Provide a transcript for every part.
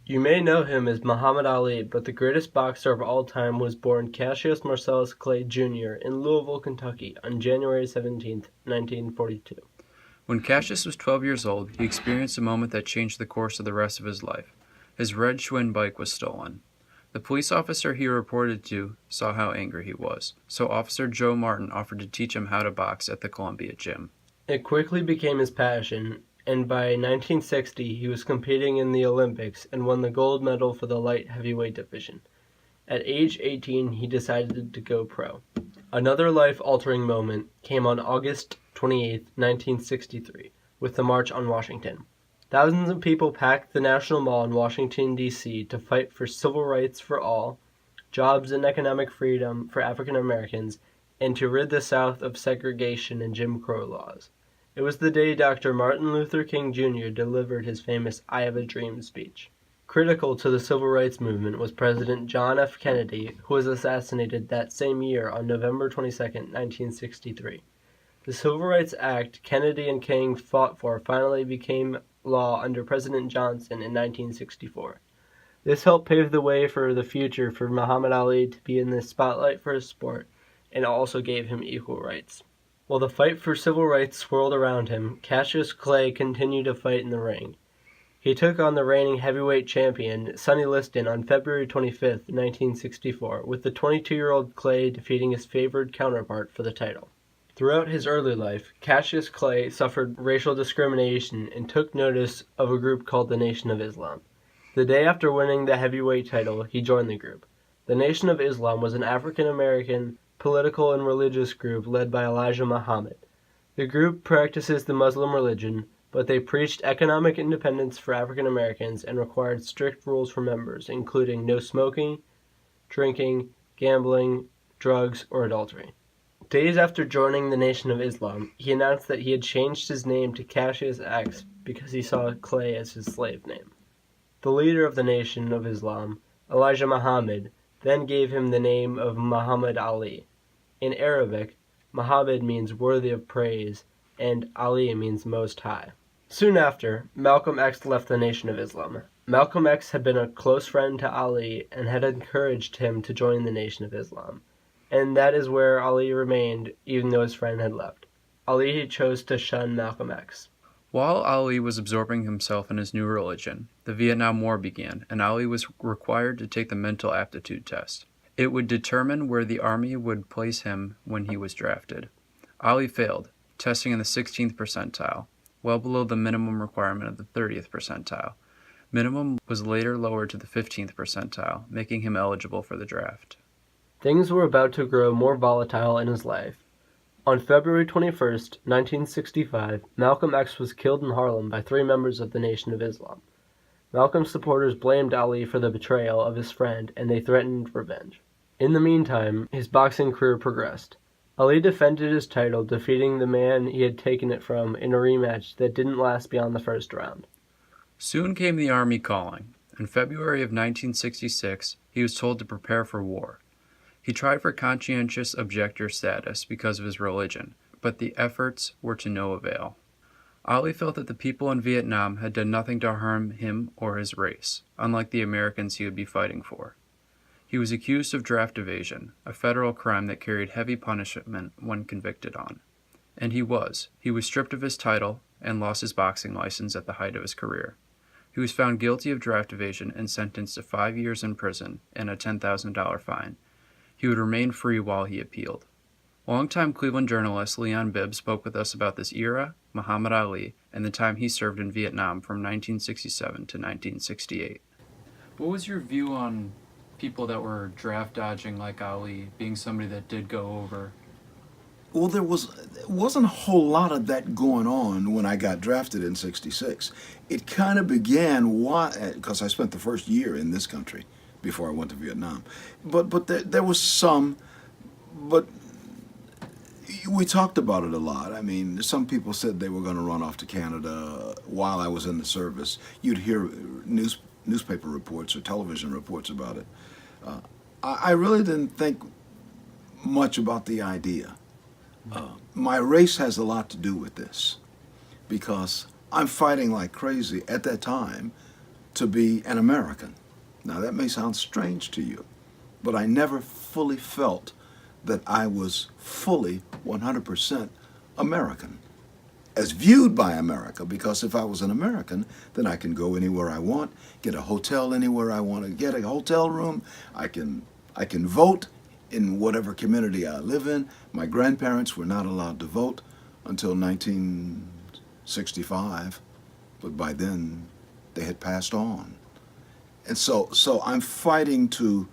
You may know him as Muhammad Ali, but the greatest boxer of all time was born Cassius Marcellus Clay, Jr. in Louisville, Kentucky on January 17, 1942. When Cassius was 12 years old, he experienced a moment that changed the course of the rest of his life. His red Schwinn bike was stolen. The police officer he reported to saw how angry he was, so Officer Joe Martin offered to teach him how to box at the Columbia gym. It quickly became his passion, and by 1960 he was competing in the Olympics and won the gold medal for the light heavyweight division. At age 18, he decided to go pro. Another life-altering moment came on August 28, 1963, with the March on Washington. Thousands of people packed the National Mall in Washington, D.C. to fight for civil rights for all, jobs and economic freedom for African Americans, and to rid the South of segregation and Jim Crow laws. It was the day Dr. Martin Luther King Jr. delivered his famous I Have a Dream speech. Critical to the civil rights movement was President John F. Kennedy, who was assassinated that same year on November 22, 1963. The Civil Rights Act Kennedy and King fought for finally became law under President Johnson in 1964. This helped pave the way for the future for Muhammad Ali to be in the spotlight for his sport, and also gave him equal rights. While the fight for civil rights swirled around him, Cassius Clay continued to fight in the ring. He took on the reigning heavyweight champion, Sonny Liston, on February 25, 1964, with the 22-year-old Clay defeating his favored counterpart for the title. Throughout his early life, Cassius Clay suffered racial discrimination and took notice of a group called the Nation of Islam. The day after winning the heavyweight title, he joined the group. The Nation of Islam was an African-American political and religious group led by Elijah Muhammad. The group practices the Muslim religion, but they preached economic independence for African Americans and required strict rules for members, including no smoking, drinking, gambling, drugs, or adultery. Days after joining the Nation of Islam, he announced that he had changed his name to Cassius X because he saw Clay as his slave name. The leader of the Nation of Islam, Elijah Muhammad, then gave him the name of Muhammad Ali. In Arabic, Muhammad means worthy of praise, and Ali means most high. Soon after, Malcolm X left the Nation of Islam. Malcolm X had been a close friend to Ali and had encouraged him to join the Nation of Islam, and that is where Ali remained even though his friend had left. Ali chose to shun Malcolm X. While Ali was absorbing himself in his new religion, the Vietnam War began, and Ali was required to take the mental aptitude test. It would determine where the Army would place him when he was drafted. Ali failed, testing in the 16th percentile, well below the minimum requirement of the 30th percentile. Minimum was later lowered to the 15th percentile, making him eligible for the draft. Things were about to grow more volatile in his life. On February 21, 1965, Malcolm X was killed in Harlem by 3 members of the Nation of Islam. Malcolm's supporters blamed Ali for the betrayal of his friend, and they threatened revenge. In the meantime, his boxing career progressed. Ali defended his title, defeating the man he had taken it from in a rematch that didn't last beyond the first round. Soon came the Army calling. In February of 1966, he was told to prepare for war. He tried for conscientious objector status because of his religion, but the efforts were to no avail. Ali felt that the people in Vietnam had done nothing to harm him or his race, unlike the Americans he would be fighting for. He was accused of draft evasion, a federal crime that carried heavy punishment when convicted on. And he was. He was stripped of his title and lost his boxing license at the height of his career. He was found guilty of draft evasion and sentenced to 5 years in prison and a $10,000 fine. He would remain free while he appealed. Longtime Cleveland journalist Leon Bibb spoke with us about this era, Muhammad Ali, and the time he served in Vietnam from 1967 to 1968. What was your view on people that were draft dodging like Ali, being somebody that did go over? Well, there wasn't a whole lot of that going on when I got drafted in '66. It kind of began because I spent the first year in this country before I went to Vietnam. But there was some, but we talked about it a lot. I mean, some people said they were going to run off to Canada while I was in the service. You'd hear newspaper reports or television reports about it. I really didn't think much about the idea. My race has a lot to do with this because I'm fighting like crazy at that time to be an American. Now, that may sound strange to you, but I never fully felt that I was fully 100% American, as viewed by America, because if I was an American, then I can go anywhere I want, get a hotel anywhere I want to get a hotel room. I can vote in whatever community I live in. My grandparents were not allowed to vote until 1965, but by then they had passed on. And so I'm fighting to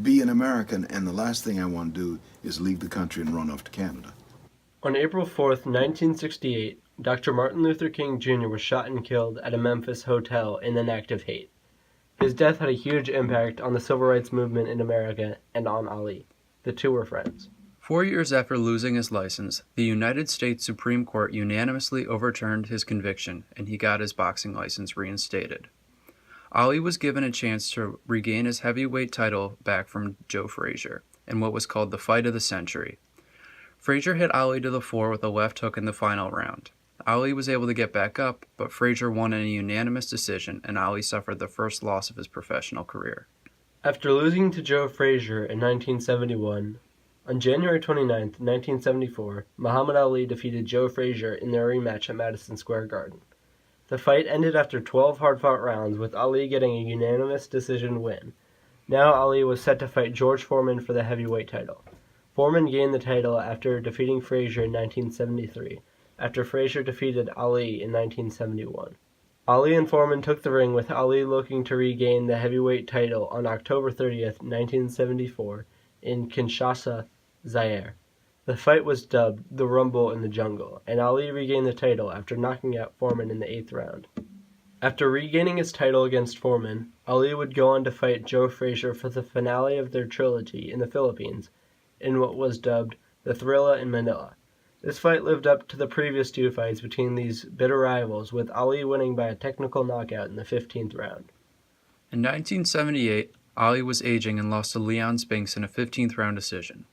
be an American, and the last thing I want to do is leave the country and run off to Canada. On April 4th, 1968, Dr. Martin Luther King Jr. was shot and killed at a Memphis hotel in an act of hate. His death had a huge impact on the civil rights movement in America and on Ali. The two were friends. 4 years after losing his license, the United States Supreme Court unanimously overturned his conviction, and he got his boxing license reinstated. Ali was given a chance to regain his heavyweight title back from Joe Frazier in what was called the fight of the century. Frazier hit Ali to the floor with a left hook in the final round. Ali was able to get back up, but Frazier won in a unanimous decision, and Ali suffered the first loss of his professional career. After losing to Joe Frazier in 1971, on January 29, 1974, Muhammad Ali defeated Joe Frazier in their rematch at Madison Square Garden. The fight ended after 12 hard-fought rounds, with Ali getting a unanimous decision win. Now Ali was set to fight George Foreman for the heavyweight title. Foreman gained the title after defeating Frazier in 1973, after Frazier defeated Ali in 1971. Ali and Foreman took the ring, with Ali looking to regain the heavyweight title on October 30th, 1974, in Kinshasa, Zaire. The fight was dubbed the Rumble in the Jungle, and Ali regained the title after knocking out Foreman in the 8th round. After regaining his title against Foreman, Ali would go on to fight Joe Frazier for the finale of their trilogy in the Philippines, in what was dubbed the Thrilla in Manila. This fight lived up to the previous two fights between these bitter rivals, with Ali winning by a technical knockout in the 15th round. In 1978, Ali was aging and lost to Leon Spinks in a 15th round decision.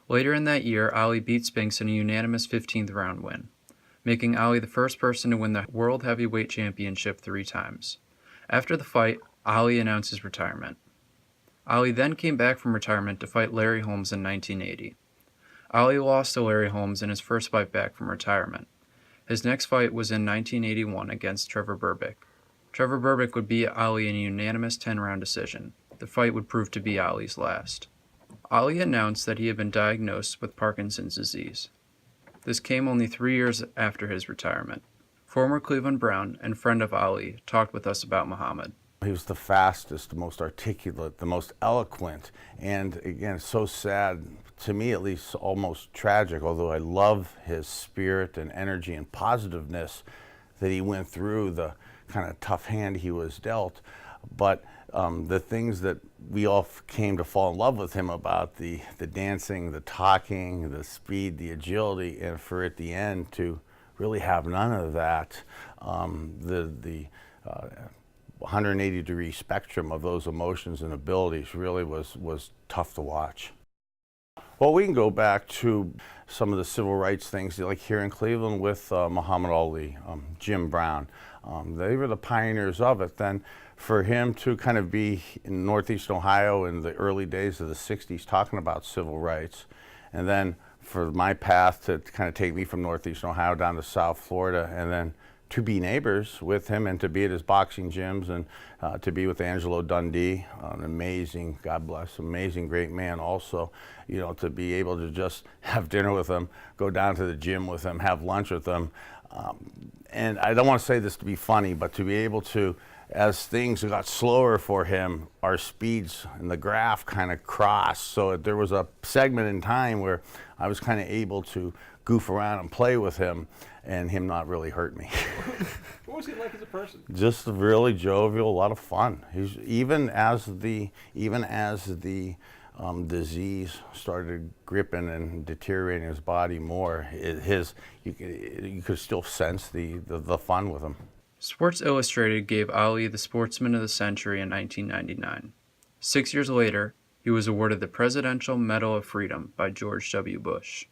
Later in that year, Ali beat Spinks in a unanimous 15th round win, making Ali the first person to win the World Heavyweight Championship 3 times. After the fight, Ali announced his retirement. Ali then came back from retirement to fight Larry Holmes in 1980. Ali lost to Larry Holmes in his first fight back from retirement. His next fight was in 1981 against Trevor Berbick. Trevor Berbick would beat Ali in a unanimous 10-round decision. The fight would prove to be Ali's last. Ali announced that he had been diagnosed with Parkinson's disease. This came only 3 years after his retirement. Former Cleveland Brown and friend of Ali talked with us about Muhammad. He was the fastest, the most articulate, the most eloquent, and again, so sad, to me at least, almost tragic, although I love his spirit and energy and positiveness that he went through, the kind of tough hand he was dealt. But the things that we all came to fall in love with him about, the dancing, the talking, the speed, the agility, and for at the end to really have none of that, the 180-degree spectrum of those emotions and abilities really was tough to watch. Well, we can go back to some of the civil rights things, like here in Cleveland with Muhammad Ali, Jim Brown. They were the pioneers of it. Then for him to kind of be in Northeastern Ohio in the early days of the 60s talking about civil rights, and then for my path to kind of take me from Northeastern Ohio down to South Florida, and then to be neighbors with him and to be at his boxing gyms, and to be with Angelo Dundee, an amazing, God bless, amazing, great man also, you know, to be able to just have dinner with him, go down to the gym with him, have lunch with him. And I don't want to say this to be funny, but to be able to, as things got slower for him, our speeds in the graph kind of crossed. So there was a segment in time where I was kind of able to goof around and play with him, and him not really hurt me. What was he like as a person? Just really jovial, a lot of fun. He's even as the disease started gripping and deteriorating his body more, you could still sense the fun with him. Sports Illustrated gave Ali the Sportsman of the Century in 1999. 6 years later, he was awarded the Presidential Medal of Freedom by George W. Bush.